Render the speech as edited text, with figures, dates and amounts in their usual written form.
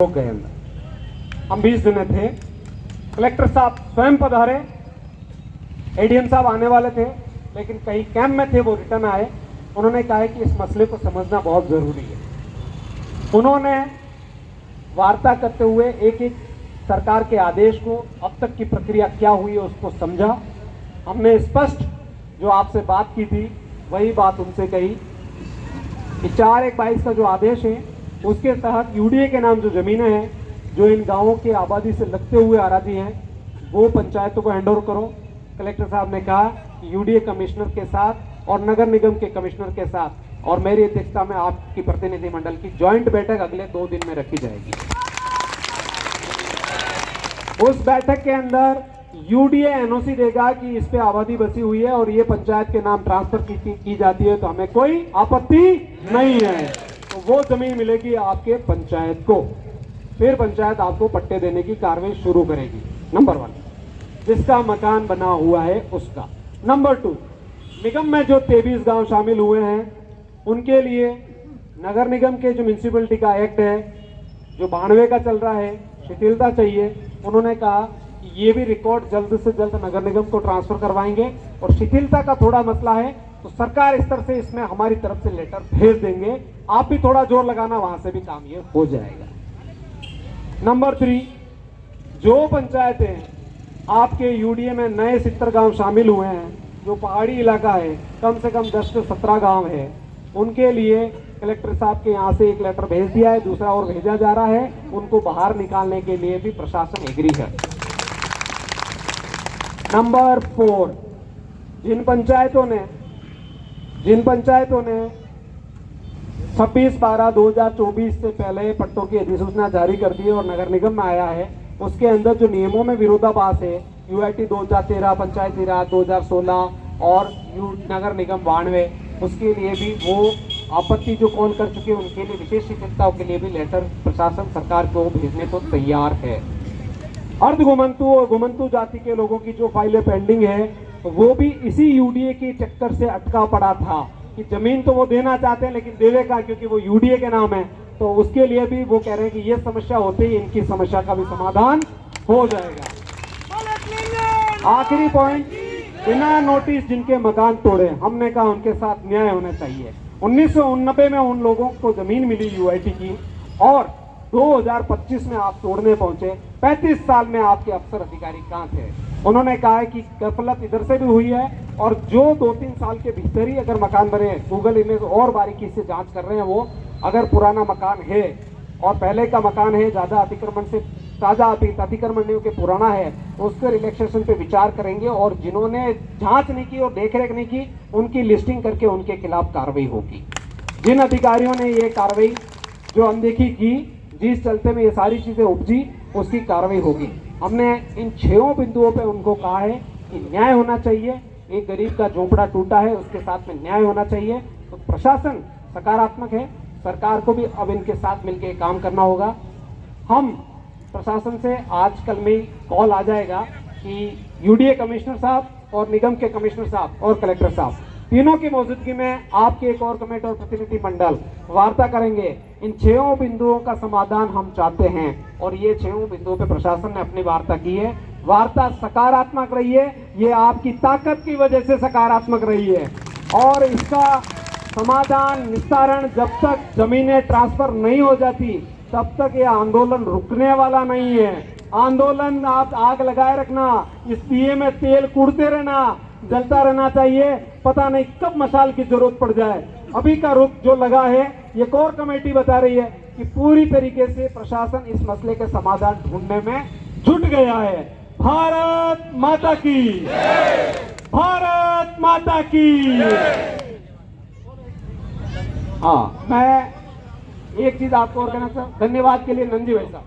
लोग गए अंदर। हम 20 दिन थे। कलेक्टर साहब स्वयं पधारे, एडीएम साहब आने वाले थे, लेकिन कहीं कैंप में थे, वो रिटर्न आए। उन्होंने कहा है कि इस मसले को समझना बहुत ज़रूरी है। उन्होंने वार्ता करते हुए एक एक सरकार के आदेश को, अब तक की प्रक्रिया क्या हुई है उसको समझा। हमने स्पष्ट जो आपसे बात की थी वही बात उनसे कही कि 4/1/22 का जो आदेश है उसके तहत यूडीए के नाम जो ज़मीनें हैं जो इन गांवों की आबादी से लगते हुए आ रही हैं वो पंचायतों को हैंड ओवर करो। कलेक्टर साहब ने कहा कि यूडीए कमिश्नर के साथ और नगर निगम के कमिश्नर के साथ और मेरी अध्यक्षता में आपकी प्रतिनिधिमंडल की ज्वाइंट बैठक अगले 2 दिन में रखी जाएगी। उस बैठक के अंदर यूडीए एनओसी देगा कि इस पे आबादी बसी हुई है और ये पंचायत के नाम ट्रांसफर की जाती है तो हमें कोई आपत्ति नहीं है, तो वो जमीन मिलेगी आपके पंचायत को। फिर पंचायत आपको पट्टे देने की कार्रवाई शुरू करेगी। नंबर 1 जिसका मकान बना हुआ है उसका। नंबर 2 निगम में जो 23 गांव शामिल हुए हैं उनके लिए नगर निगम के जो म्यूनिसिपलिटी का एक्ट है जो 92 का चल रहा है, शिथिलता चाहिए। उन्होंने कहा कि ये भी रिकॉर्ड जल्द से जल्द नगर निगम को ट्रांसफर करवाएंगे और शिथिलता का थोड़ा मसला है तो सरकार स्तर से इसमें हमारी तरफ से लेटर भेज देंगे। आप भी थोड़ा जोर लगाना, वहां से भी काम ये हो जाएगा। नंबर 3 जो पंचायतें आपके यूडीए में नए 70 गांव शामिल हुए हैं, जो पहाड़ी इलाका है, कम से कम 10 से 17 गांव है, उनके लिए कलेक्टर साहब के यहाँ से एक लेटर भेज दिया है, दूसरा और भेजा जा रहा है। उनको बाहर निकालने के लिए भी प्रशासन एग्री है। नंबर 4 जिन पंचायतों ने 26/12/2024 से पहले पट्टों की अधिसूचना जारी कर दी है और नगर निगम में आया है, उसके अंदर जो नियमों में विरोधाभास है, यूआईटी 2013, पंचायती राज 2016 और नगर निगम 92, उसके लिए भी वो आपत्ति जो कॉल कर चुके हैं उनके लिए विशेष शिथिलताओं के लिए भी लेटर प्रशासन सरकार को भेजने को तैयार है। अर्ध घुमंतु और घुमंतु जाति के लोगों की जो फाइलें पेंडिंग है वो भी इसी यूडीए के चक्कर से अटका पड़ा था कि जमीन तो वो देना चाहते हैं लेकिन देवेगा क्योंकि वो यूडीए के नाम है, तो उसके लिए भी वो कह रहे हैं कि ये समस्या होते ही इनकी समस्या का भी समाधान हो जाएगा। आखिरी पॉइंट, बिना नोटिस जिनके मकान तोड़े, हमने कहा उनके साथ न्याय होना चाहिए। 1989 में उन लोगों को जमीन मिली यूआईटी की और 2025 में आप तोड़ने पहुंचे। 35 साल में आपके अफसर अधिकारी कहां थे? उन्होंने कहा है कि गफलत इधर से भी हुई है और जो 2-3 साल के भीतर ही अगर मकान बने, गूगल इमेज और बारीकी से जांच कर रहे हैं वो, अगर पुराना मकान है और पहले का मकान है, ज्यादा अतिक्रमण से ताजा अतिक्रमण नहीं के पुराना है, तो उसके रिलैक्सेशन पे विचार करेंगे और जिन्होंने जांच नहीं की और देखरेख नहीं की उनकी लिस्टिंग करके उनके खिलाफ कार्रवाई होगी। जिन अधिकारियों ने ये कार्रवाई जो अनदेखी की, जिस चलते में ये सारी चीजें उपजी, उसकी कार्रवाई होगी। हमने इन 6 बिंदुओं पे उनको कहा है कि न्याय होना चाहिए। एक गरीब का झोंपड़ा टूटा है, उसके साथ में न्याय होना चाहिए। तो प्रशासन सकारात्मक है, सरकार को भी अब इनके साथ मिलकर काम करना होगा। हम प्रशासन से आज कल में कॉल आ जाएगा कि यूडीए कमिश्नर साहब और निगम के कमिश्नर साहब और कलेक्टर साहब तीनों की मौजूदगी में आपके एक और कमेटी और प्रतिनिधि मंडल वार्ता करेंगे। इन 6 बिंदुओं का समाधान हम चाहते हैं और ये 6 बिंदुओं पे प्रशासन ने अपनी वार्ता की है। वार्ता सकारात्मक रही है, ये आपकी ताकत की वजह से सकारात्मक रही है और इसका समाधान निस्तारण जब तक जमीनें ट्रांसफर नहीं हो जाती तब तक ये आंदोलन रुकने वाला नहीं है। आंदोलन आप आग लगाए रखना, इस दिए में तेल कूड़ते रहना, जलता रहना चाहिए, पता नहीं कब मशाल की जरूरत पड़ जाए। अभी का रुख जो लगा है, ये कोर कमेटी बता रही है कि पूरी तरीके से प्रशासन इस मसले के समाधान ढूंढने में जुट गया है। भारत माता की, भारत माता की। हाँ, मैं एक चीज आपको और कहना चाहूँ, धन्यवाद के लिए नंदी भाई साहब।